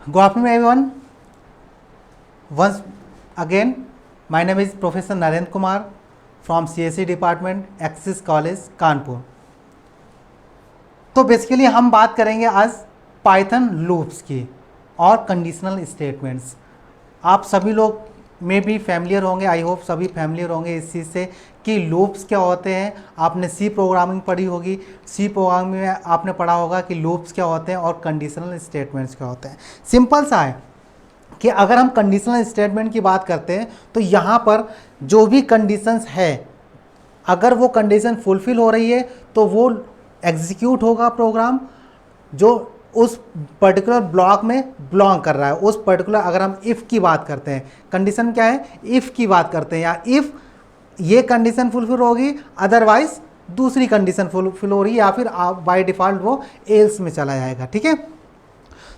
Good afternoon, everyone. Once again, my name is Professor Narendra Kumar from CSE Department, Axis College, Kanpur. तो basically हम बात करेंगे आज Python loops की और कंडीशनल स्टेटमेंट्स. आप सभी लोग में भी फैमिलियर होंगे, आई होप सभी फैमिलियर होंगे इस चीज़ से कि लूप्स क्या होते हैं. आपने सी प्रोग्रामिंग पढ़ी होगी, सी प्रोग्रामिंग में आपने पढ़ा होगा कि लूप्स क्या होते हैं और कंडीशनल स्टेटमेंट्स क्या होते हैं. सिंपल सा है कि अगर हम कंडीशनल स्टेटमेंट की बात करते हैं तो यहाँ पर जो भी कंडीशंस है, अगर वो कंडीशन फुलफिल हो रही है तो वो एग्जीक्यूट होगा प्रोग्राम जो उस पर्टिकुलर ब्लॉक में बिलोंग कर रहा है. उस पर्टिकुलर, अगर हम इफ़ की बात करते हैं, कंडीशन क्या है, इफ़ की बात करते हैं, या इफ़ ये कंडीशन फुलफिल होगी अदरवाइज दूसरी कंडीशन फुलफिल हो रही है, या फिर बाय डिफ़ॉल्ट वो एल्स में चला जाएगा. ठीक है.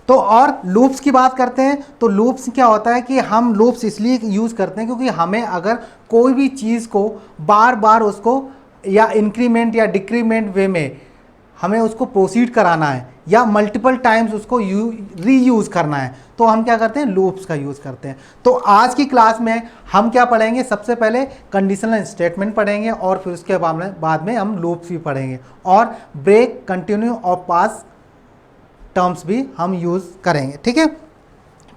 तो और लूप्स की बात करते हैं तो लूप्स क्या होता है कि हम लूप्स इसलिए यूज़ करते हैं क्योंकि हमें अगर कोई भी चीज़ को बार बार उसको या इंक्रीमेंट या डिक्रीमेंट वे में हमें उसको प्रोसीड कराना है या मल्टीपल टाइम्स उसको रीयूज़ करना है, तो हम क्या करते हैं, लूप्स का यूज़ करते हैं. तो आज की क्लास में हम क्या पढ़ेंगे, सबसे पहले कंडीशनल स्टेटमेंट पढ़ेंगे और फिर उसके बाद में हम लूप्स भी पढ़ेंगे और ब्रेक, कंटिन्यू और पास टर्म्स भी हम यूज़ करेंगे. ठीक है.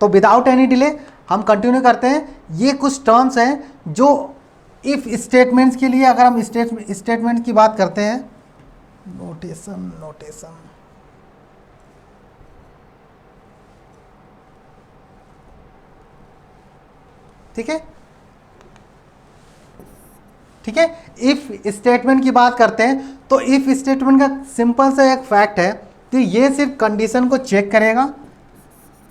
तो विदाउट एनी डिले हम कंटिन्यू करते हैं. ये कुछ टर्म्स हैं जो इफ़ स्टेटमेंट्स के लिए, अगर हम स्टेटमेंट की बात करते हैं, नोटेशन ठीक है. ठीक है. इफ स्टेटमेंट की बात करते हैं तो इफ स्टेटमेंट का सिंपल सा एक फैक्ट है कि ये सिर्फ कंडीशन को चेक करेगा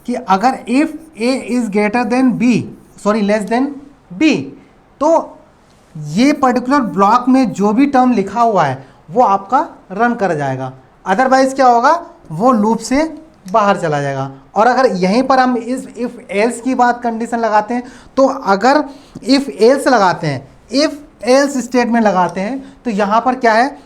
कि अगर if A is greater than B, sorry less than B, तो ये पर्टिकुलर ब्लॉक में जो भी टर्म लिखा हुआ है वो आपका रन कर जाएगा. अदरवाइज क्या होगा, वो लूप से बाहर चला जाएगा. और अगर यहीं पर हम इफ एल्स की बात कंडीशन लगाते हैं तो अगर इफ एल्स लगाते हैं, इफ एल्स स्टेटमेंट लगाते हैं तो यहाँ पर क्या है,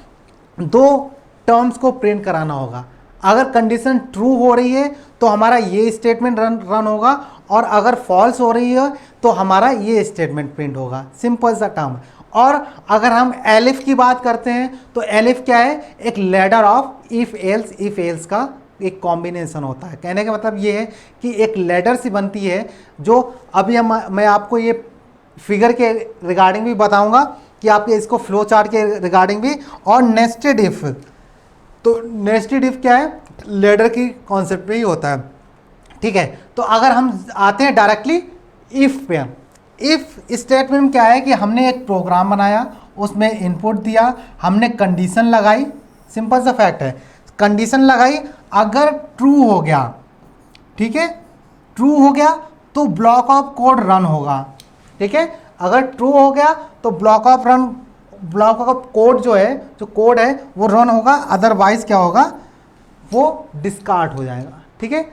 दो टर्म्स को प्रिंट कराना होगा. अगर कंडीशन ट्रू हो रही है तो हमारा ये स्टेटमेंट रन होगा और अगर फॉल्स हो रही है तो हमारा ये स्टेटमेंट प्रिंट होगा. सिंपल सा टर्म. और अगर हम एलिफ की बात करते हैं तो एलिफ क्या है, एक लैडर ऑफ इफ एल्स का एक कॉम्बिनेशन होता है. कहने का मतलब ये है कि एक लैडर सी बनती है जो अभी मैं आपको ये फिगर के रिगार्डिंग भी बताऊंगा कि आपके इसको फ्लो चार्ट के रिगार्डिंग भी. और नेस्टेड इफ, तो नेस्टेड इफ क्या है, लैडर की कॉन्सेप्ट पे ही होता है. ठीक है. तो अगर हम आते हैं डायरेक्टली इफ पे, इफ स्टेटमेंट क्या है कि हमने एक प्रोग्राम बनाया, उसमें इनपुट दिया, हमने कंडीशन लगाई. सिंपल सा फैक्ट है, कंडीशन लगाई, अगर ट्रू हो गया, ठीक है, ट्रू हो गया तो ब्लॉक ऑफ कोड रन होगा. ठीक है. अगर ट्रू हो गया तो ब्लॉक ऑफ कोड जो है, जो कोड है वो रन होगा. अदरवाइज क्या होगा, वो डिस्कार्ड हो जाएगा. ठीक है.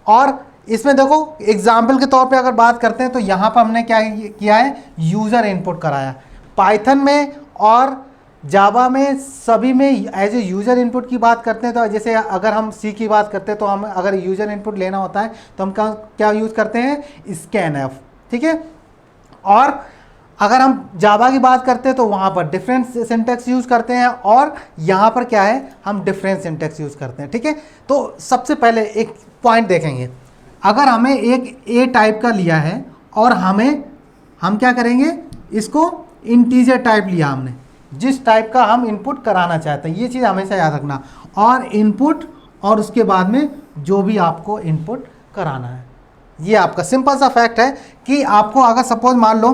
और इसमें देखो एग्जाम्पल के तौर पे अगर बात करते हैं तो यहाँ पर हमने क्या किया है, यूज़र इनपुट कराया. पाइथन में और जावा में सभी में एज ए यूज़र इनपुट की बात करते हैं. तो जैसे अगर हम सी की बात करते हैं तो हम अगर यूज़र इनपुट लेना होता है तो हम क्या यूज़ करते हैं, स्कैनएफ. ठीक है. और अगर हम जावा की बात करते हैं तो वहाँ पर डिफरेंट सिंटैक्स यूज़ करते हैं और यहाँ पर क्या है, हम डिफरेंट सिंटैक्स यूज़ करते हैं. ठीक है. तो सबसे पहले एक पॉइंट देखेंगे, अगर हमें एक ए टाइप का लिया है और हम क्या करेंगे, इसको इंटीजर टाइप लिया हमने, जिस टाइप का हम इनपुट कराना चाहते हैं, ये चीज़ हमेशा याद रखना. और इनपुट और उसके बाद में जो भी आपको इनपुट कराना है, ये आपका सिंपल सा फैक्ट है कि आपको अगर सपोज मान लो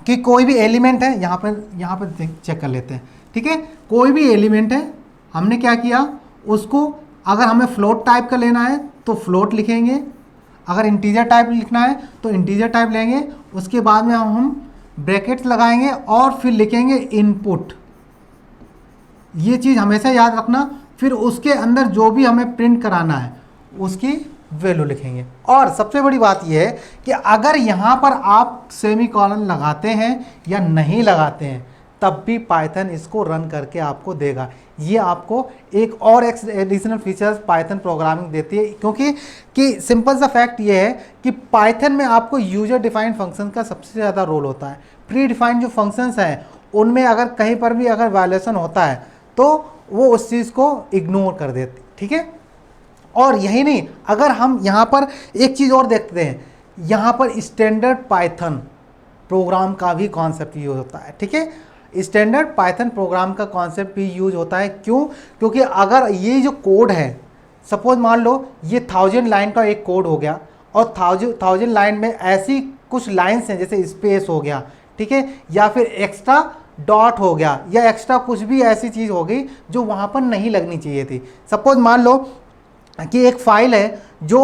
कि कोई भी एलिमेंट है, यहाँ पर चेक कर लेते हैं. ठीक है. कोई भी एलिमेंट है, हमने क्या किया, उसको अगर हमें फ्लोट टाइप का लेना है तो फ्लोट लिखेंगे, अगर इंटीजर टाइप लिखना है तो इंटीजर टाइप लेंगे. उसके बाद में हम ब्रैकेट्स लगाएंगे और फिर लिखेंगे इनपुट. ये चीज़ हमेशा याद रखना. फिर उसके अंदर जो भी हमें प्रिंट कराना है उसकी वैल्यू लिखेंगे. और सबसे बड़ी बात यह है कि अगर यहाँ पर आप सेमीकोलन लगाते हैं या नहीं लगाते हैं, तब भी पाइथन इसको रन करके आपको देगा। ये आपको एक और एडिशनल फीचर्स पाइथन प्रोग्रामिंग देती है, क्योंकि कि सिंपल सा फैक्ट ये है कि पाइथन में आपको यूजर डिफाइंड फंक्शन का सबसे ज़्यादा रोल होता है। प्री डिफाइंड जो फंक्शंस हैं उनमें अगर कहीं पर भी अगर वायलेशन होता है तो वो उस चीज़ को इग्नोर कर देती, ठीक है। और यही नहीं, अगर हम यहाँ पर एक चीज़ और देखते हैं, यहाँ पर स्टैंडर्ड पाइथन प्रोग्राम का भी कॉन्सेप्ट यूज होता है, ठीक है। स्टैंडर्ड पाइथन प्रोग्राम का कॉन्सेप्ट भी यूज होता है। क्यों? क्योंकि अगर ये जो कोड है, सपोज मान लो ये 1000 लाइन का एक कोड हो गया और 1000 लाइन में ऐसी कुछ लाइन्स हैं जैसे स्पेस हो गया, ठीक है, या फिर एक्स्ट्रा डॉट हो गया, या एक्स्ट्रा कुछ भी ऐसी चीज़ हो गई जो वहाँ पर नहीं लगनी चाहिए थी। सपोज मान लो कि एक फाइल है जो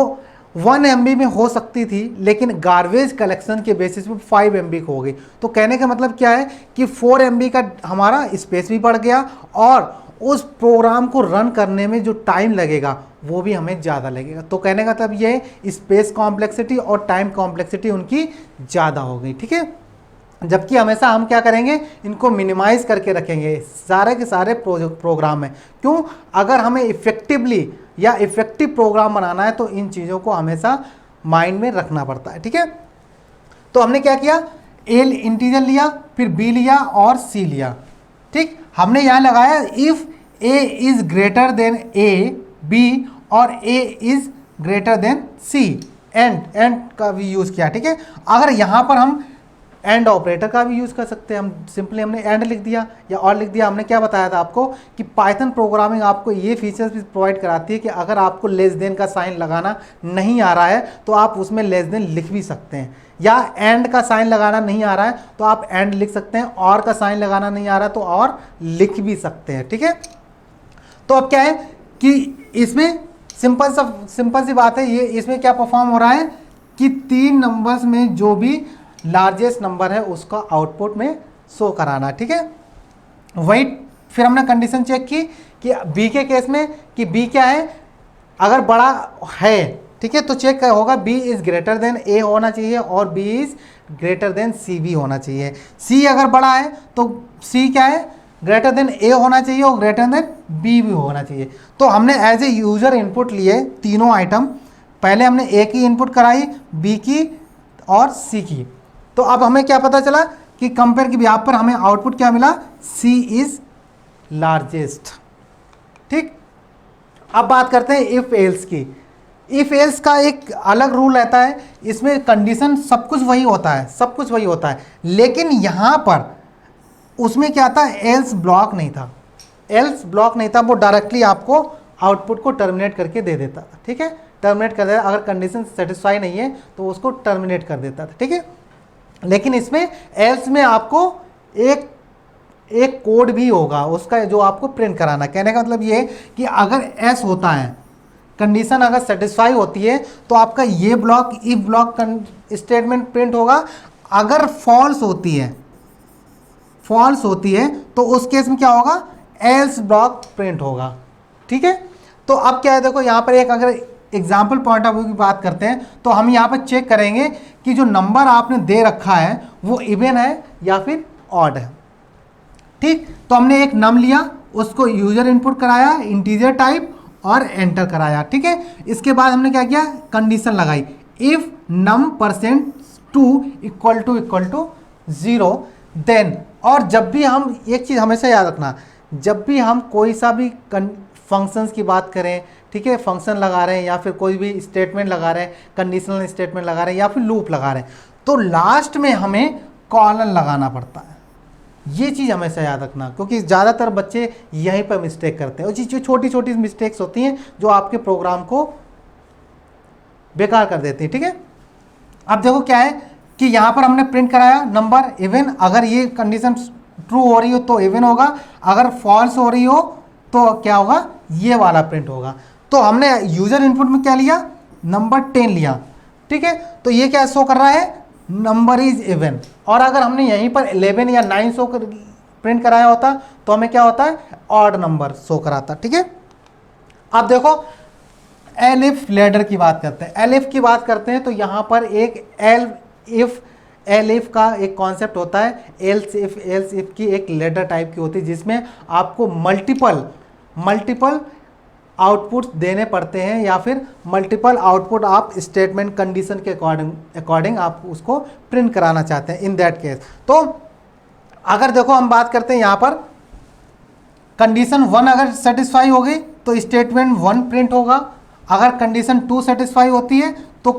1 MB में हो सकती थी, लेकिन गार्बेज कलेक्शन के बेसिस पे 5 MB हो गई। तो कहने का मतलब क्या है कि 4 MB का हमारा स्पेस भी बढ़ गया और उस प्रोग्राम को रन करने में जो टाइम लगेगा वो भी हमें ज़्यादा लगेगा। तो कहने का मतलब ये स्पेस कॉम्प्लेक्सिटी और टाइम कॉम्प्लेक्सिटी उनकी ज़्यादा हो गई, ठीक है। जबकि हमेशा हम क्या करेंगे, इनको मिनिमाइज करके रखेंगे सारे के सारे प्रोग्राम में। क्यों? अगर हमें इफेक्टिवली या इफेक्टिव प्रोग्राम बनाना है तो इन चीज़ों को हमेशा माइंड में रखना पड़ता है, ठीक है। तो हमने क्या किया, ए इंटीजर लिया, फिर बी लिया और सी लिया, ठीक। हमने यहाँ लगाया if A is greater than A B और A is greater than C, and का भी यूज़ किया, ठीक है। अगर यहाँ पर हम एंड ऑपरेटर का भी यूज़ कर सकते हैं, हम सिंपली हमने एंड लिख दिया या और लिख दिया। हमने क्या बताया था आपको कि पाइथन प्रोग्रामिंग आपको ये फीचर्स भी प्रोवाइड कराती है कि अगर आपको लेस देन का साइन लगाना नहीं आ रहा है तो आप उसमें लेस देन लिख भी सकते हैं, या एंड का साइन लगाना नहीं आ रहा है तो आप एंड लिख सकते हैं, और का साइन लगाना नहीं आ रहा है तो और लिख भी सकते हैं, ठीक है। तो अब क्या है कि इसमें सिंपल सी बात है, ये इसमें क्या परफॉर्म हो रहा है कि 3 नंबर्स में जो भी लार्जेस्ट नंबर है उसका आउटपुट में शो कराना, ठीक है। वही फिर हमने कंडीशन चेक की कि बी के केस में कि बी क्या है, अगर बड़ा है, ठीक है, तो चेक होगा बी इज ग्रेटर देन ए होना चाहिए और बी इज ग्रेटर देन सी भी होना चाहिए। सी अगर बड़ा है तो सी क्या है, ग्रेटर देन ए होना चाहिए और ग्रेटर देन बी भी होना चाहिए। तो हमने एज ए यूजर इनपुट लिए तीनों आइटम, पहले हमने ए की इनपुट कराई, बी की और सी की। तो अब हमें क्या पता चला कि कंपेयर की यहाँ पर हमें आउटपुट क्या मिला, सी इज लार्जेस्ट, ठीक। अब बात करते हैं इफ एल्स की। इफ एल्स का एक अलग रूल रहता है, इसमें कंडीशन सब कुछ वही होता है, सब कुछ वही होता है, लेकिन यहाँ पर उसमें क्या था, एल्स ब्लॉक नहीं था। एल्स ब्लॉक नहीं था, वो डायरेक्टली आपको आउटपुट को टर्मिनेट करके दे देता था, ठीक है, टर्मिनेट कर देता। अगर कंडीशन सेटिस्फाई नहीं है तो उसको टर्मिनेट कर देता था, ठीक है। लेकिन इसमें एल्स में आपको एक कोड भी होगा उसका जो आपको प्रिंट कराना। कहने का मतलब ये कि अगर एस होता है, कंडीशन अगर सेटिस्फाई होती है तो आपका ये block if block statement print होगा। अगर फॉल्स होती है तो उस केस में क्या होगा, एल्स ब्लॉक प्रिंट होगा, ठीक है। तो अब क्या है, देखो यहाँ पर एक अगर एग्जाम्पल पॉइंट ऑफ व्यू की बात करते हैं तो हम यहाँ पर चेक करेंगे कि जो नंबर आपने दे रखा है वो इवन है या फिर ऑड है, ठीक। तो हमने एक नम लिया, उसको यूजर इनपुट कराया इंटीजर टाइप और एंटर कराया, ठीक है। इसके बाद हमने क्या किया, कंडीशन लगाई if num %2 equal to 0 then. और जब भी हम एक चीज़ हमेशा याद रखना, जब भी हम कोई सा भी फंक्शंस की बात करें, ठीक है, फंक्शन लगा रहे हैं या फिर कोई भी स्टेटमेंट लगा रहे हैं, कंडीशनल स्टेटमेंट लगा रहे हैं या फिर लूप लगा रहे हैं, तो लास्ट में हमें कॉलन लगाना पड़ता है। ये चीज़ हमेशा याद रखना, क्योंकि ज़्यादातर बच्चे यहीं पर मिस्टेक करते हैं और जो छोटी छोटी मिस्टेक्स होती हैं जो आपके प्रोग्राम को बेकार कर देती हैं, ठीक है। अब देखो क्या है कि यहाँ पर हमने प्रिंट कराया नंबर इवन, अगर ये कंडीशन ट्रू हो रही हो तो इवन होगा, अगर फॉल्स हो रही हो तो क्या होगा, ये वाला प्रिंट होगा। तो हमने यूजर इनपुट में क्या लिया, नंबर 10 लिया, ठीक है। तो ये क्या शो कर रहा है, नंबर इज इवन। और अगर हमने यहीं पर 11 या 9 शो प्रिंट कराया होता तो हमें क्या होता है, ऑड नंबर शो कराता, ठीक है। अब देखो एलिफ लैडर की बात करते हैं। एलिफ की बात करते हैं तो यहाँ पर एक इफ एल इफ का एक कॉन्सेप्ट होता है, एल्स इफ की एक लेटर टाइप की होती है जिसमें आपको मल्टीपल आउटपुट्स देने पड़ते हैं या फिर मल्टीपल आउटपुट आप स्टेटमेंट कंडीशन के अकॉर्डिंग आप उसको प्रिंट कराना चाहते हैं इन दैट केस। तो अगर देखो हम बात करते हैं यहाँ पर कंडीशन 1 अगर सेटिस्फाई हो गई तो स्टेटमेंट 1 प्रिंट होगा, अगर कंडीशन 2 सेटिस्फाई होती है तो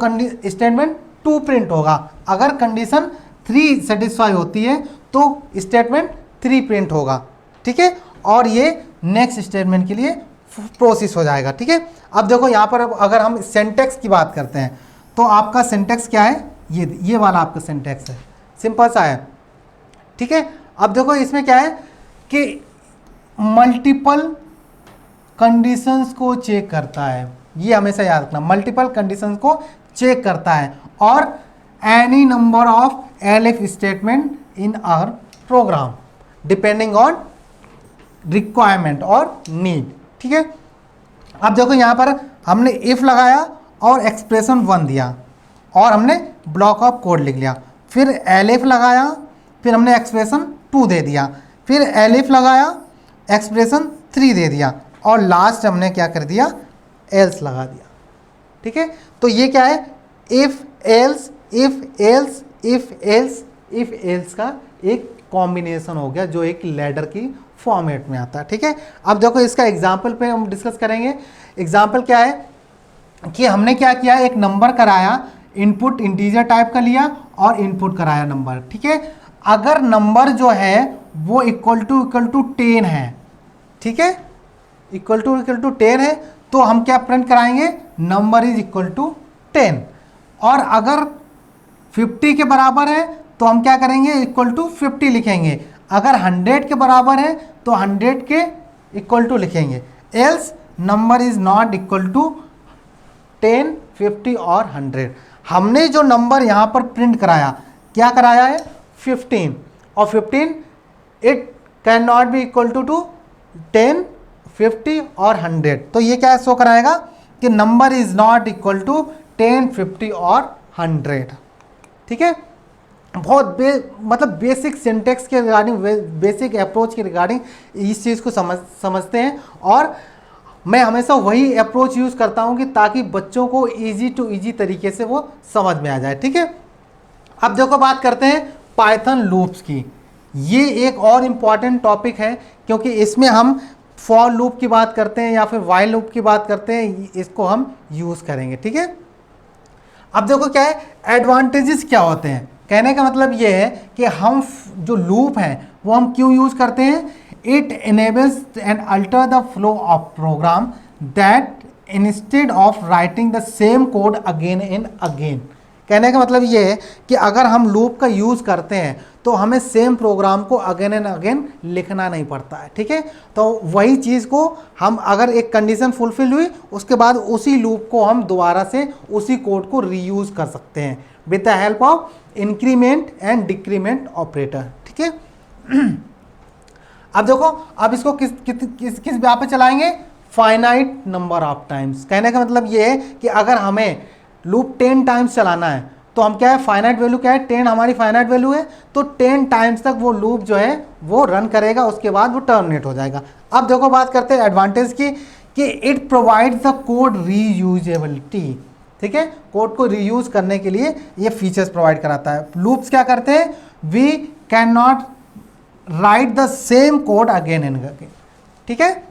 स्टेटमेंट 2 प्रिंट होगा, अगर कंडीशन 3 सेटिस्फाई होती है तो स्टेटमेंट 3 प्रिंट होगा। ठीक है, और ये नेक्स्ट स्टेटमेंट के लिए प्रोसेस हो जाएगा। ठीक है, अब देखो यहाँ पर अगर हम सिंटैक्स की बात करते हैं तो आपका सिंटैक्स क्या है, ये वाला आपका सिंटैक्स है, सिंपल सा है। ठीक है, अब देखो इसमें क्या है कि मल्टीपल कंडीशंस को चेक करता है, ये हमेशा याद रखना, मल्टीपल कंडीशंस को चेक करता है, और any number of elif statement in our program depending on requirement और नीड। ठीक है, अब देखो यहाँ पर हमने इफ लगाया और एक्सप्रेशन 1 दिया और हमने ब्लॉक ऑफ कोड लिख लिया, फिर एलिफ लगाया, फिर हमने एक्सप्रेशन 2 दे दिया, फिर एलिफ लगाया, एक्सप्रेशन 3 दे दिया, और लास्ट हमने क्या कर दिया, एल्स लगा दिया। ठीक है, तो ये क्या है, if else if else if else if else का एक कॉम्बिनेशन हो गया जो एक लैडर की फॉर्मेट में आता है। ठीक है, अब देखो इसका एग्जाम्पल पे हम डिस्कस करेंगे। एग्जाम्पल क्या है कि हमने क्या किया, एक नंबर कराया, इनपुट इंटीजर टाइप का लिया और इनपुट कराया नंबर। ठीक है, अगर नंबर जो है वो इक्वल टू 10 है, ठीक है, इक्वल टू 10 है, तो हम क्या प्रिंट कराएंगे, नंबर इज इक्वल टू 10। और अगर 50 के बराबर है तो हम क्या करेंगे, इक्वल टू 50 लिखेंगे, अगर 100 के बराबर है तो 100 के इक्वल टू लिखेंगे, else number is not equal to 10, 50 और 100। हमने जो नंबर यहाँ पर प्रिंट कराया, क्या कराया है, 15, और 15 it can not be equal to 10, 50 और 100। तो ये क्या शो कराएगा कि number is not equal to 10, 50 और 100। ठीक है, बहुत मतलब बेसिक सिंटेक्स के रिगार्डिंग, बेसिक अप्रोच के रिगार्डिंग इस चीज़ को समझते हैं, और मैं हमेशा वही अप्रोच यूज़ करता हूं कि ताकि बच्चों को इजी टू इजी तरीके से वो समझ में आ जाए। ठीक है, अब देखो बात करते हैं पाइथन लूप्स की। ये एक और इम्पॉर्टेंट टॉपिक है क्योंकि इसमें हम फॉर लूप की बात करते हैं या फिर वाइल लूप की बात करते हैं, इसको हम यूज़ करेंगे। ठीक है, अब देखो क्या है, एडवांटेजेस क्या होते हैं। कहने का मतलब ये है कि हम जो लूप है वो हम क्यों यूज़ करते हैं, it enables and alter the flow of program that instead of writing the same code again and again। कहने का मतलब ये है कि अगर हम लूप का यूज़ करते हैं तो हमें सेम प्रोग्राम को अगेन एंड अगेन लिखना नहीं पड़ता है। ठीक है, तो वही चीज़ को हम अगर एक कंडीशन फुलफिल हुई उसके बाद उसी लूप को हम दोबारा से उसी कोड को रीयूज़ कर सकते हैं with the help of increment and decrement operator. ठीक है, अब देखो, अब इसको किस यहाँ पे चलाएंगे, फाइनाइट नंबर ऑफ टाइम्स। कहने का मतलब ये है कि अगर हमें लूप 10 टाइम्स चलाना है तो हम क्या है, फाइनाइट वैल्यू क्या है, 10 हमारी फाइनाइट वैल्यू है, तो 10 टाइम्स तक वो लूप जो है वो रन करेगा, उसके बाद वो टर्मिनेट हो जाएगा। अब देखो बात करते हैं एडवांटेज की कि it provides the code reusability. ठीक है, कोड को रीयूज करने के लिए ये फीचर्स प्रोवाइड कराता है। लूप्स क्या करते हैं, we can not write the same code again and again. ठीक है,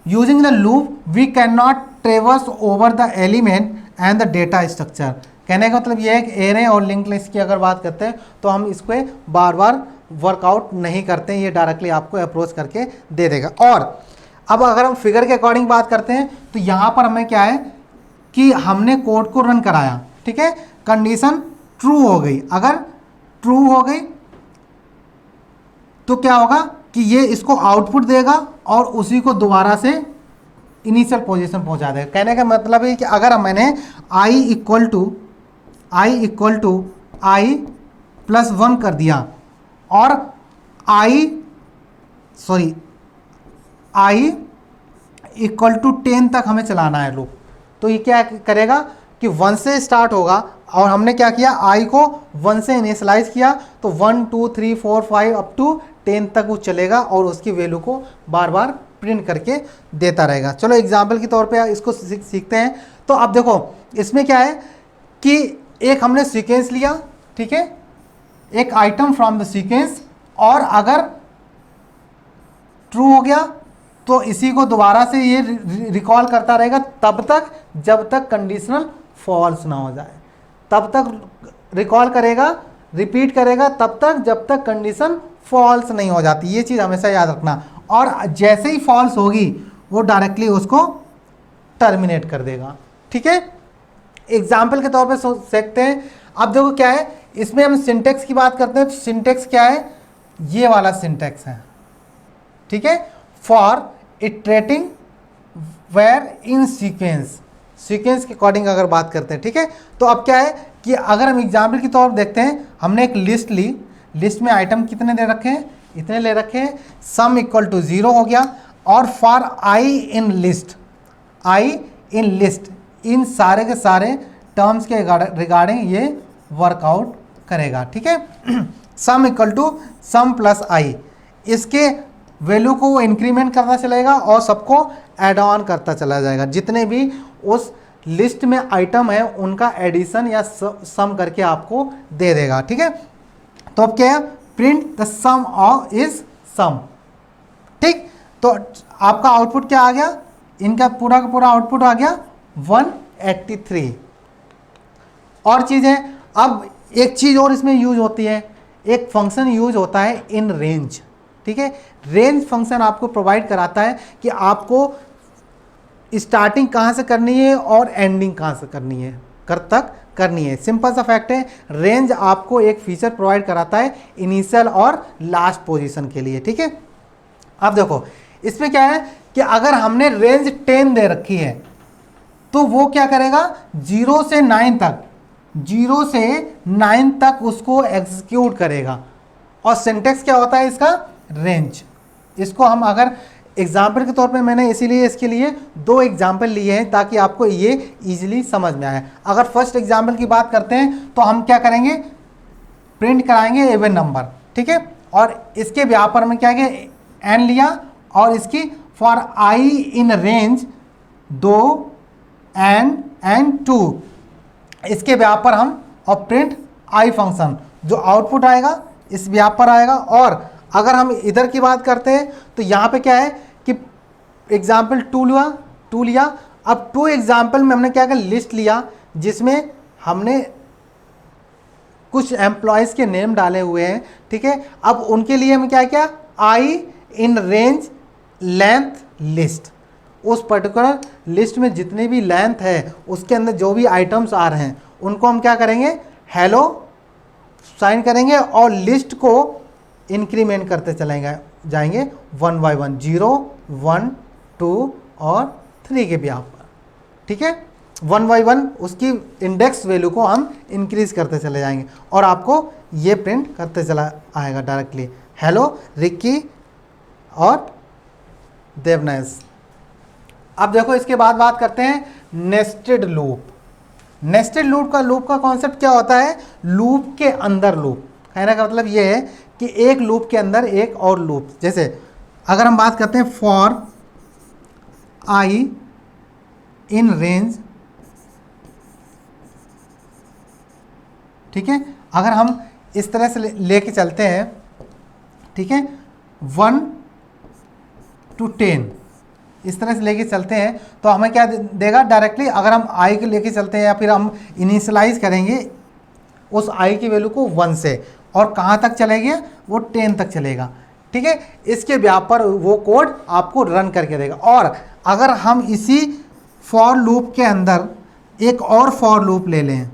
using the loop we can not traverse over the element and the data structure. कहने का मतलब यह है कि एरे और लिंक लिस्ट की अगर बात करते हैं तो हम इसको बार बार वर्कआउट नहीं करते हैं, ये डायरेक्टली आपको अप्रोच करके दे देगा। और अब अगर हम फिगर के अकॉर्डिंग बात करते हैं तो यहाँ पर हमें क्या है कि हमने कोड को रन कराया, ठीक है, कंडीशन ट्रू हो गई, अगर ट्रू हो गई तो क्या होगा कि ये इसको आउटपुट देगा और उसी को दोबारा से इनिशियल पोजीशन पहुंचा देगा। कहने का मतलब है कि अगर मैंने i equal to i plus 1 कर दिया और i इक्वल टू 10 तक हमें चलाना है लूप, तो ये क्या करेगा कि 1 से स्टार्ट होगा और हमने क्या किया, i को 1 से इनिशियलाइज किया, तो 1 2 3 4 5 अप टू 10 तक वो चलेगा और उसकी वैल्यू को बार बार प्रिंट करके देता रहेगा। चलो एग्जाम्पल के तौर पे इसको सीखते हैं। तो अब देखो इसमें क्या है कि एक हमने सीक्वेंस लिया, ठीक है, एक आइटम फ्रॉम द सीक्वेंस, और अगर ट्रू हो गया तो इसी को दोबारा से ये रिकॉल करता रहेगा तब तक जब तक कंडीशनल फॉल्स ना हो जाए, तब तक रिकॉल करेगा, रिपीट करेगा तब तक जब तक कंडीशन फॉल्स नहीं हो जाती। ये चीज़ हमेशा याद रखना। और जैसे ही फॉल्स होगी वो डायरेक्टली उसको टर्मिनेट कर देगा, ठीक है। एग्जाम्पल के तौर पे सीखते हैं। अब देखो क्या है, इसमें हम सिंटेक्स की बात करते हैं, तो सिंटेक्स क्या है, ये वाला सिंटेक्स है, ठीक है, for iterating where in sequence, sequence के अकॉर्डिंग अगर बात करते हैं, ठीक है। तो अब क्या है कि अगर हम एग्जाम्पल के तौर पर देखते हैं, हमने एक लिस्ट ली, लिस्ट में आइटम कितने दे रखे हैं, इतने ले रखे हैं, सम इक्वल टू 0 हो गया, और for I in list, I in list, इन सारे के सारे टर्म्स के रिगार्डिंग ये वर्कआउट करेगा, ठीक है। Sum equal to sum plus I, इसके वैल्यू को वो इंक्रीमेंट करता चलेगा और सबको ऐड ऑन करता चला जाएगा, जितने भी उस लिस्ट में आइटम है उनका एडिशन या सम करके आपको दे देगा, ठीक है। तो अब क्या है, print the sum of is sum, ठीक। तो आपका आउटपुट क्या आ गया, इनका पूरा का पूरा आउटपुट आ गया 183। और चीज़ है, अब एक चीज़ और इसमें यूज होती है, एक फंक्शन यूज होता है इन रेंज, ठीक है। रेंज फंक्शन आपको प्रोवाइड कराता है कि आपको स्टार्टिंग कहाँ से करनी है और एंडिंग कहाँ से करनी है, तक करनी है। सिंपल सा फैक्ट है, रेंज आपको एक फीचर प्रोवाइड कराता है इनिशियल और लास्ट पोजीशन के लिए, ठीक है। अब देखो इसमें क्या है कि अगर हमने रेंज 10 दे रखी है तो वो क्या करेगा, 0 से 9 तक, 0 से 9 तक उसको एग्जीक्यूट करेगा। और सिंटेक्स क्या होता है इसका, रेंज। इसको हम अगर एग्जाम्पल के तौर पे, मैंने इसीलिए इसके लिए 2 एग्जाम्पल लिए हैं ताकि आपको ये इजीली समझ में आए। अगर फर्स्ट एग्जाम्पल की बात करते हैं तो हम क्या करेंगे, प्रिंट कराएंगे इवन नंबर, ठीक है। और इसके व्यापार में क्या है, एन लिया और इसकी for I in range 2 and 2, इसके व्यापार हम, और प्रिंट आई फंक्शन, जो आउटपुट आएगा इस व्यापार आएगा। और अगर हम इधर की बात करते हैं तो यहाँ पे क्या है कि एग्जाम्पल 2 लिया। अब 2 एग्जाम्पल में हमने क्या किया, लिस्ट लिया जिसमें हमने कुछ एम्प्लॉयज़ के नेम डाले हुए हैं, ठीक है। अब उनके लिए हम क्या किया, आई इन रेंज लेंथ लिस्ट, उस पर्टिकुलर लिस्ट में जितने भी लेंथ है उसके अंदर जो भी आइटम्स आ रहे हैं उनको हम क्या करेंगे, हेलो साइन करेंगे और लिस्ट को इंक्रीमेंट करते चलेंगे जाएंगे 1 by 1, 0 1 2 और 3 के भी पर, ठीक है। 1 by 1 उसकी इंडेक्स वैल्यू को हम इंक्रीज करते चले जाएंगे और आपको ये प्रिंट करते चला आएगा डायरेक्टली, हेलो रिक्की और देवनैस। अब देखो इसके बाद बात करते हैं नेस्टेड लूप। नेस्टेड लूप का कॉन्सेप्ट क्या होता है, लूप के अंदर लूप। कहने का मतलब ये है कि एक लूप के अंदर एक और लूप। जैसे अगर हम बात करते हैं फॉर आई इन रेंज, ठीक है, अगर हम इस तरह से लेके चलते हैं, ठीक है, 1 to 10 इस तरह से लेके चलते हैं तो हमें क्या देगा डायरेक्टली। अगर हम आई के लेके चलते हैं या फिर हम इनिशियलाइज करेंगे उस आई की वैल्यू को 1 से, और कहाँ तक चलेगा, वो 10 तक चलेगा, ठीक है। इसके व्यापार वो कोड आपको रन करके देगा। और अगर हम इसी फॉर लूप के अंदर एक और फॉर लूप ले लें,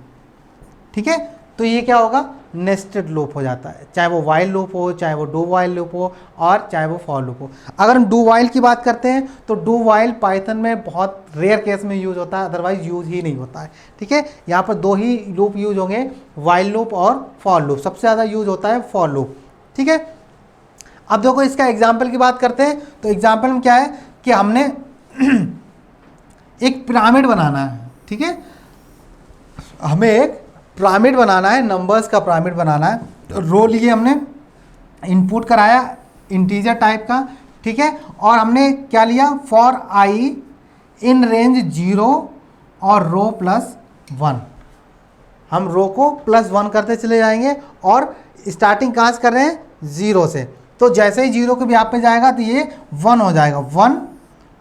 ठीक है, तो ये क्या होगा, नेस्टेड लूप हो जाता है। चाहे वो वाइल लूप हो, चाहे वो डू वाइल लूप हो, और चाहे वो फॉर लूप हो। अगर हम डू वाइल की बात करते हैं तो डू वाइल पाइथन में बहुत रेयर केस में यूज होता है, अदरवाइज यूज ही नहीं होता है, ठीक है। यहाँ पर 2 ही लूप यूज होंगे, वाइल लूप और फॉर लूप। सबसे ज़्यादा यूज होता है फॉर लूप, ठीक है। अब देखो इसका एग्जाम्पल की बात करते हैं तो एग्जाम्पल में क्या है कि हमने एक पिरामिड बनाना है, ठीक है। हमें एक पिरामिड बनाना है, नंबर्स का पिरामिड बनाना है। रो लिए हमने, इनपुट कराया इंटीजर टाइप का, ठीक है, और हमने क्या लिया, फॉर आई इन रेंज 0 और रो +1। हम रो को +1 करते चले जाएंगे और स्टार्टिंग कहाँ से कर रहे हैं, 0 से। तो जैसे ही 0 के भी आप पे जाएगा तो ये 1 हो जाएगा, 1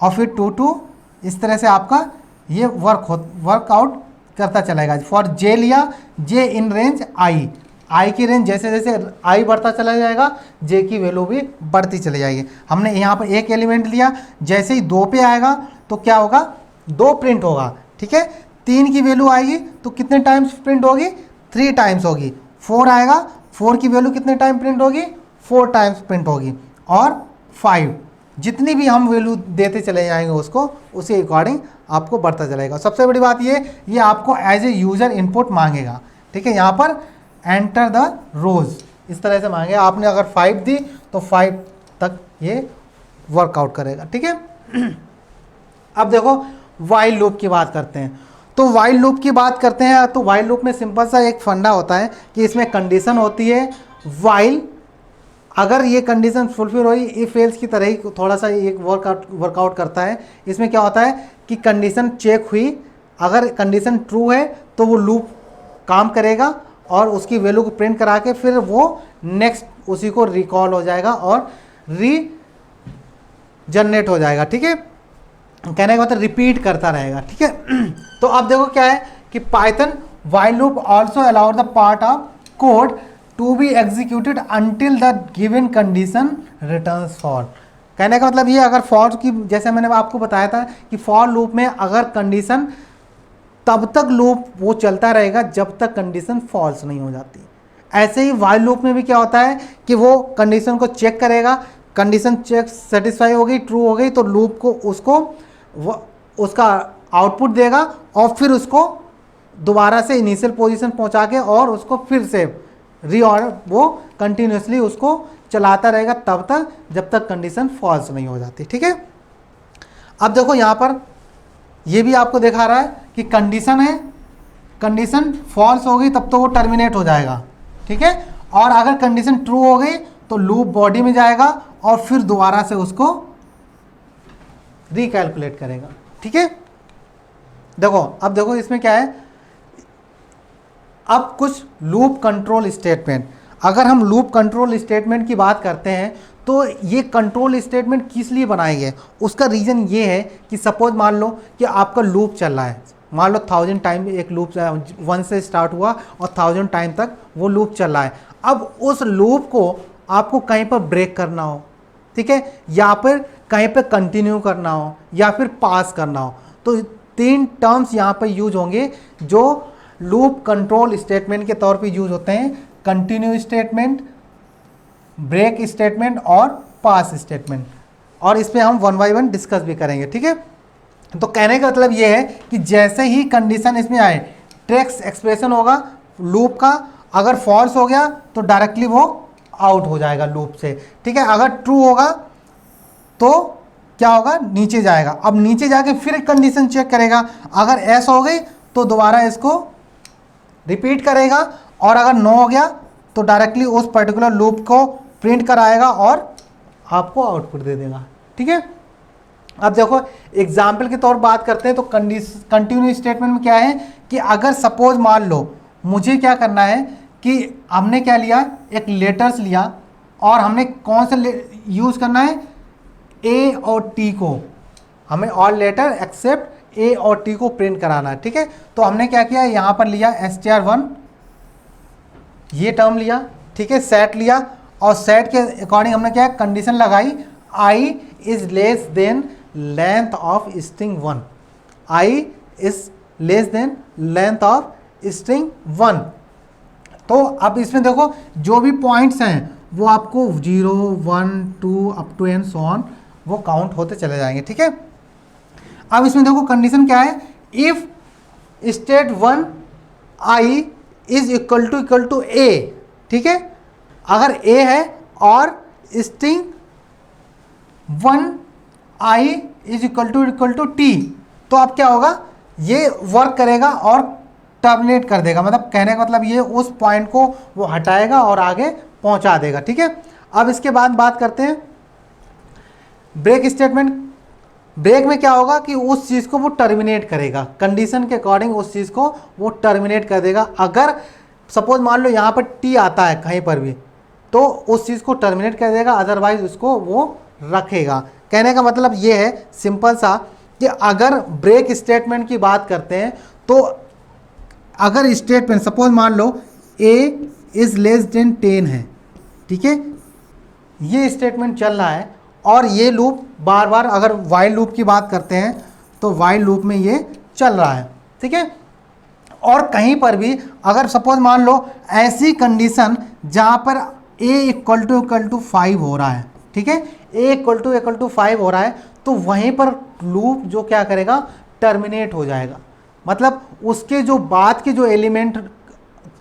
और फिर 2 2, इस तरह से आपका ये वर्कआउट करता चलेगा। फॉर जे लिया, जे इन रेंज आई की रेंज जैसे जैसे आई बढ़ता चला जाएगा, जे की वैल्यू भी बढ़ती चली जाएगी। हमने यहाँ पर एक एलिमेंट लिया, जैसे ही 2 पे आएगा तो क्या होगा, 2 प्रिंट होगा, ठीक है। 3 की वैल्यू आएगी तो कितने टाइम्स प्रिंट होगी, 3 टाइम्स होगी। 4 आएगा, 4 की वैल्यू कितने टाइम प्रिंट होगी, 4 टाइम्स प्रिंट होगी। और 5, जितनी भी हम वैल्यू देते चले जाएंगे उसको, उसी अकॉर्डिंग आपको बढ़ता चलेगा। सबसे बड़ी बात ये आपको एज ए यूज़र इनपुट मांगेगा, ठीक है। यहाँ पर एंटर द रोज इस तरह से मांगे, आपने अगर 5 दी तो 5 तक ये वर्कआउट करेगा, ठीक है। अब देखो वाइल लूप की बात करते हैं। तो वाइल लूप की बात करते हैं तो वाइल लूप में सिंपल सा एक फंडा होता है कि इसमें कंडीशन होती है वाइल, अगर ये कंडीशन फुलफिल हुई, इफ एल्स की तरह ही थोड़ा सा एक वर्कआउट करता है। इसमें क्या होता है कि कंडीशन चेक हुई, अगर कंडीशन ट्रू है तो वो लूप काम करेगा और उसकी वैल्यू को प्रिंट करा के फिर वो नेक्स्ट उसी को रिकॉल हो जाएगा और जनरेट हो जाएगा, ठीक है। कहने का मतलब रिपीट करता रहेगा, ठीक है। तो अब देखो क्या है कि Python while loop also allow the part of code to be executed until the given condition returns false. कहने का मतलब ये, अगर फॉर की, जैसे मैंने आपको बताया था कि फॉर लूप में अगर कंडीशन, तब तक लूप वो चलता रहेगा जब तक कंडीशन फॉल्स नहीं हो जाती। ऐसे ही वाइल लूप में भी क्या होता है कि वो कंडीशन को चेक करेगा, कंडीशन चेक सेटिस्फाई हो गई, ट्रू हो गई, तो लूप को उसका आउटपुट देगा और फिर उसको दोबारा से इनिशियल पोजीशन पहुंचा के और उसको फिर से रीऑर्डर, वो कंटिन्यूसली उसको चलाता रहेगा तब तक जब तक कंडीशन फॉल्स नहीं हो जाती, ठीक है। अब देखो यहाँ पर ये भी आपको दिखा रहा है कि कंडीशन है, कंडीशन फॉल्स हो गई तब तो वो टर्मिनेट हो जाएगा, ठीक है। और अगर कंडीशन ट्रू हो गई तो लूप बॉडी में जाएगा और फिर दोबारा से उसको रिकैलकुलेट करेगा, ठीक है। देखो अब देखो इसमें क्या है, अब कुछ लूप कंट्रोल स्टेटमेंट। अगर हम लूप कंट्रोल स्टेटमेंट की बात करते हैं तो ये कंट्रोल स्टेटमेंट किस लिए बनाए गए, उसका रीज़न ये है कि सपोज मान लो कि आपका लूप चल रहा है, मान लो 1000 टाइम एक लूप 1 से स्टार्ट हुआ और 1000 टाइम तक वो लूप चल रहा है। अब उस लूप को आपको कहीं पर ब्रेक करना हो, ठीक है, या फिर कहीं पर कंटिन्यू करना हो या फिर पास करना हो, तो 3 टर्म्स यहाँ पर यूज होंगे जो लूप कंट्रोल स्टेटमेंट के तौर पे यूज होते हैं, कंटिन्यू स्टेटमेंट, ब्रेक स्टेटमेंट और पास स्टेटमेंट। और इस पे हम 1 बाय 1 डिस्कस भी करेंगे, ठीक है। तो कहने का मतलब ये है कि जैसे ही कंडीशन इसमें आए, टेक्स्ट एक्सप्रेशन होगा लूप का, अगर फॉल्स हो गया तो डायरेक्टली वो आउट हो जाएगा लूप से, ठीक है। अगर ट्रू होगा तो क्या होगा, नीचे जाएगा। अब नीचे जाके फिर कंडीशन चेक करेगा, अगर ऐसा हो गई तो दोबारा इसको रिपीट करेगा, और अगर नो हो गया तो डायरेक्टली उस पर्टिकुलर लूप को प्रिंट कराएगा और आपको आउटपुट दे देगा, ठीक है। अब देखो एग्जाम्पल के तौर पर बात करते हैं तो कंटिन्यू स्टेटमेंट में क्या है कि अगर सपोज मान लो मुझे क्या करना है कि हमने क्या लिया, एक लेटर्स लिया और हमने कौन सा यूज़ करना है, ए और टी को, हमें ऑल लेटर एक्सेप्ट ए और टी को प्रिंट कराना है, ठीक है। तो हमने क्या किया, यहाँ पर लिया str1 ये टर्म लिया, ठीक है, सेट लिया और सेट के अकॉर्डिंग हमने क्या कंडीशन लगाई, I is less than length of string 1, I is less than length of string 1। तो अब इसमें देखो जो भी पॉइंट्स हैं वो आपको 0 1 2 up to and so on वो काउंट होते चले जाएंगे, ठीक है। अब इसमें देखो कंडीशन क्या है, if state 1 I is equal to A, ठीक है। अगर ए है और string 1 I is equal to T, तो अब क्या होगा, ये वर्क करेगा और टर्मिनेट कर देगा, मतलब कहने का मतलब ये उस पॉइंट को वो हटाएगा और आगे पहुंचा देगा, ठीक है। अब इसके बाद बात करते हैं ब्रेक स्टेटमेंट। ब्रेक में क्या होगा कि उस चीज़ को वो टर्मिनेट करेगा, कंडीशन के अकॉर्डिंग उस चीज़ को वो टर्मिनेट कर देगा। अगर सपोज मान लो यहाँ पर टी आता है कहीं पर भी, तो उस चीज़ को टर्मिनेट कर देगा, अदरवाइज उसको वो रखेगा। कहने का मतलब ये है सिंपल सा कि अगर ब्रेक स्टेटमेंट की बात करते हैं तो अगर स्टेटमेंट सपोज मान लो a इज़ लेस देन 10 है, ठीक है, ये स्टेटमेंट चल रहा है और ये लूप बार बार, अगर वाइल लूप की बात करते हैं तो वाइल लूप में ये चल रहा है, ठीक है। और कहीं पर भी अगर सपोज मान लो ऐसी कंडीशन जहाँ पर a इक्वल टू 5 हो रहा है, ठीक है, a इक्वल टू 5 हो रहा है, तो वहीं पर लूप जो क्या करेगा, टर्मिनेट हो जाएगा। मतलब उसके जो बाद के जो एलिमेंट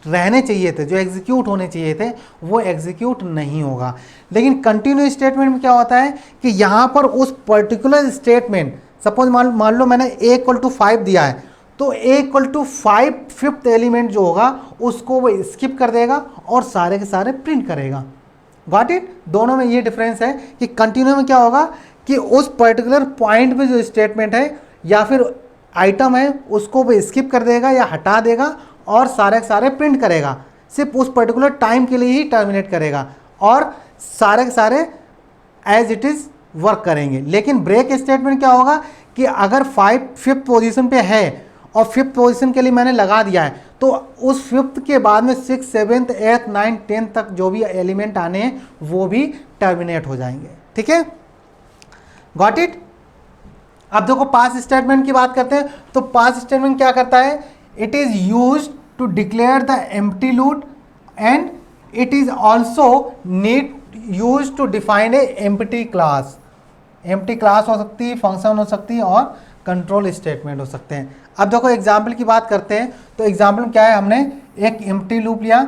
रहने चाहिए थे, जो एग्जीक्यूट होने चाहिए थे, वो एग्जीक्यूट नहीं होगा। लेकिन कंटिन्यू स्टेटमेंट में क्या होता है कि यहाँ पर उस पर्टिकुलर स्टेटमेंट, सपोज मान लो मैंने a इक्वल टू 5 दिया है, तो a equal to 5 fifth element जो होगा उसको वो स्किप कर देगा और सारे के सारे प्रिंट करेगा। Got it. दोनों में ये डिफरेंस है कि कंटिन्यू में क्या होगा कि उस पर्टिकुलर पॉइंट पे जो स्टेटमेंट है या फिर आइटम है उसको वो स्किप कर देगा या हटा देगा और सारे के सारे प्रिंट करेगा, सिर्फ उस पर्टिकुलर टाइम के लिए ही टर्मिनेट करेगा और सारे के सारे एज इट इज़ वर्क करेंगे। लेकिन ब्रेक स्टेटमेंट क्या होगा कि अगर 5th पोजीशन पे है और 5th पोजीशन के लिए मैंने लगा दिया है, तो उस 5th के बाद में 6th 7th 8th 9th 10th तक जो भी एलिमेंट आने हैं वो भी टर्मिनेट हो जाएंगे, ठीक है। Got it. अब देखो पास स्टेटमेंट की बात करते हैं, तो पास स्टेटमेंट क्या करता है, it is used to declare the empty loop and it is also need used to define a empty class. Empty class हो सकती है, फंक्शन हो सकती है और कंट्रोल स्टेटमेंट हो सकते हैं। अब देखो एग्जाम्पल की बात करते हैं, तो एग्जाम्पल में क्या है, हमने एक एम्प्टी लूप लिया,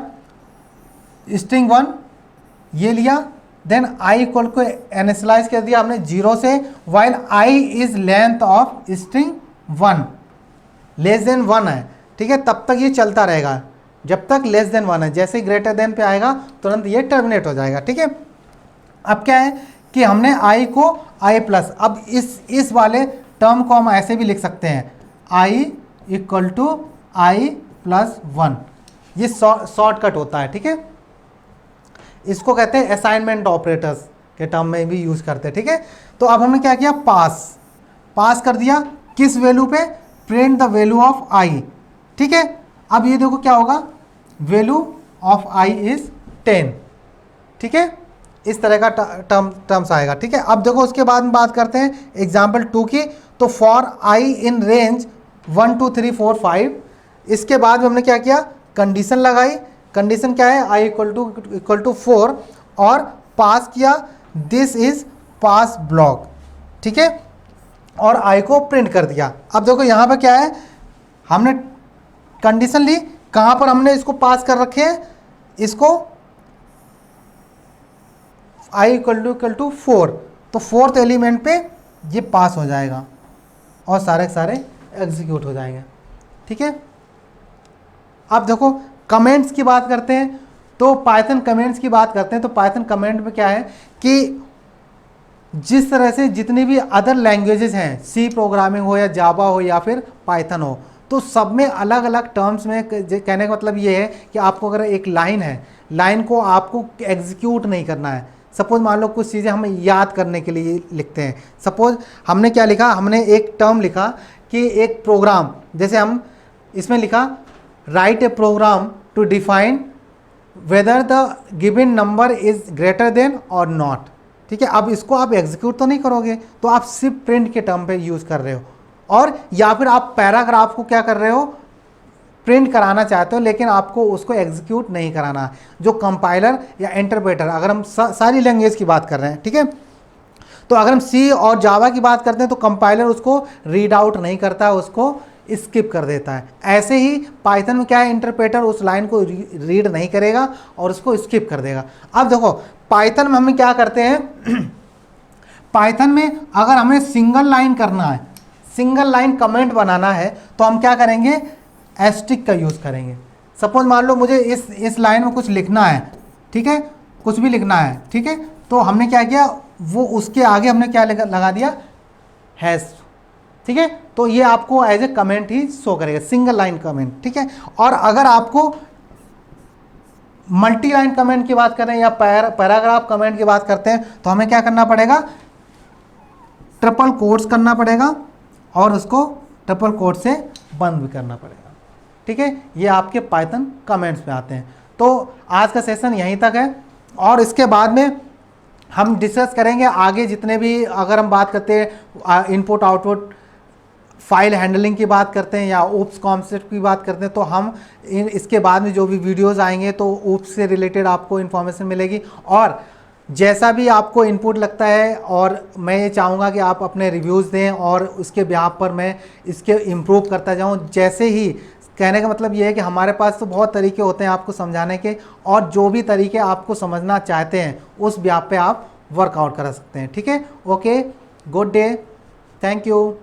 स्ट्रिंग 1 ये लिया, देन आई इक्वल को इनिशियलाइज कर दिया हमने 0 से, while I is length of string 1 less than 1 है, ठीक है, तब तक ये चलता रहेगा जब तक लेस देन 1 है। जैसे ही ग्रेटर देन पे आएगा तुरंत ये टर्मिनेट हो जाएगा, ठीक है। अब क्या है कि हमने आई को आई प्लस, अब इस वाले टर्म को हम ऐसे भी लिख सकते हैं, I equal to I plus 1, ये शॉर्टकट होता है, ठीक है। इसको कहते हैं असाइनमेंट ऑपरेटर्स के टर्म में भी यूज करते हैं, ठीक है। तो अब हमने क्या किया, पास कर दिया किस वैल्यू पे, प्रिंट द वैल्यू ऑफ आई, ठीक है। अब ये देखो क्या होगा, वैल्यू ऑफ आई इज 10, ठीक है, इस तरह का टर्म्स आएगा, ठीक है। अब देखो उसके बाद में बात करते हैं एग्जाम्पल 2 की, तो फॉर आई इन रेंज 1 2 3 4 5, इसके बाद हमने क्या किया, कंडीशन लगाई। कंडीशन क्या है, आई इक्वल टू 4 और पास किया दिस इज पास ब्लॉक, ठीक है, और आई को प्रिंट कर दिया। अब देखो यहाँ पर क्या है, हमने कंडीशन ली, कहाँ पर हमने इसको पास कर रखे हैं, इसको आई इक्वल टू 4, तो 4th एलिमेंट पे ये पास हो जाएगा और सारे सारे एग्जीक्यूट हो जाएंगे, ठीक है। अब देखो कमेंट्स की बात करते हैं, तो पाइथन कमेंट्स की बात करते हैं, तो पाइथन कमेंट में क्या है कि जिस तरह से जितनी भी अदर लैंग्वेजेस हैं, सी प्रोग्रामिंग हो या जावा हो या फिर पाइथन हो, तो सब में अलग अलग टर्म्स में कहने का मतलब ये है कि आपको अगर एक लाइन है, लाइन को आपको एग्जीक्यूट नहीं करना है। सपोज मान लो कुछ चीज़ें हम याद करने के लिए लिखते हैं, सपोज हमने क्या लिखा, हमने एक टर्म लिखा कि एक प्रोग्राम, जैसे हम इसमें लिखा write a program to define whether the given number is greater than और नॉट, ठीक है। अब इसको आप एग्जीक्यूट तो नहीं करोगे, तो आप सिर्फ प्रिंट के टर्म पे यूज़ कर रहे हो, और या फिर आप पैराग्राफ को क्या कर रहे हो, प्रिंट कराना चाहते हो, लेकिन आपको उसको एग्जीक्यूट नहीं कराना। जो कंपाइलर या इंटरप्रेटर, अगर हम सारी लैंग्वेज की बात कर रहे हैं, ठीक है, तो अगर हम सी और जावा की बात करते हैं तो कंपाइलर उसको रीड आउट नहीं करता है, उसको स्किप कर देता है। ऐसे ही पाइथन में क्या है, इंटरप्रेटर उस लाइन को रीड नहीं करेगा और उसको स्किप कर देगा। अब देखो पाइथन में हम क्या करते हैं पाइथन में अगर हमें सिंगल लाइन करना है, सिंगल लाइन कमेंट बनाना है, तो हम क्या करेंगे, एस्टिक का यूज़ करेंगे। सपोज मान लो मुझे इस लाइन में कुछ लिखना है, ठीक है, कुछ भी लिखना है, ठीक है, तो हमने क्या किया, वो उसके आगे हमने क्या लगा दिया, हैश, ठीक है। तो ये आपको एज ए कमेंट ही शो करेगा, सिंगल लाइन कमेंट, ठीक है। और अगर आपको मल्टी लाइन कमेंट की बात करें या पैराग्राफ कमेंट की बात करते हैं तो हमें क्या करना पड़ेगा, ट्रिपल कोट्स करना पड़ेगा और उसको ट्रिपल कोट से बंद भी करना पड़ेगा, ठीक है। ये आपके पाइथन कमेंट्स पे आते हैं। तो आज का सेशन यहीं तक है और इसके बाद में हम डिस्कस करेंगे आगे जितने भी, अगर हम बात करते हैं इनपुट आउटपुट फाइल हैंडलिंग की बात करते हैं या ओप्स कॉन्सेप्ट की बात करते हैं, तो हम इसके बाद में जो भी वीडियोस आएंगे तो ओप्स से रिलेटेड आपको इन्फॉर्मेशन मिलेगी। और जैसा भी आपको इनपुट लगता है और मैं ये चाहूँगा कि आप अपने रिव्यूज़ दें और उसके ब्याह पर मैं इसके इम्प्रूव करता जाऊँ। जैसे ही कहने का मतलब ये है कि हमारे पास तो बहुत तरीके होते हैं आपको समझाने के, और जो भी तरीके आपको समझना चाहते हैं उस ब्याह पे आप वर्कआउट करा सकते हैं, ठीक है। Okay, good day, thank you.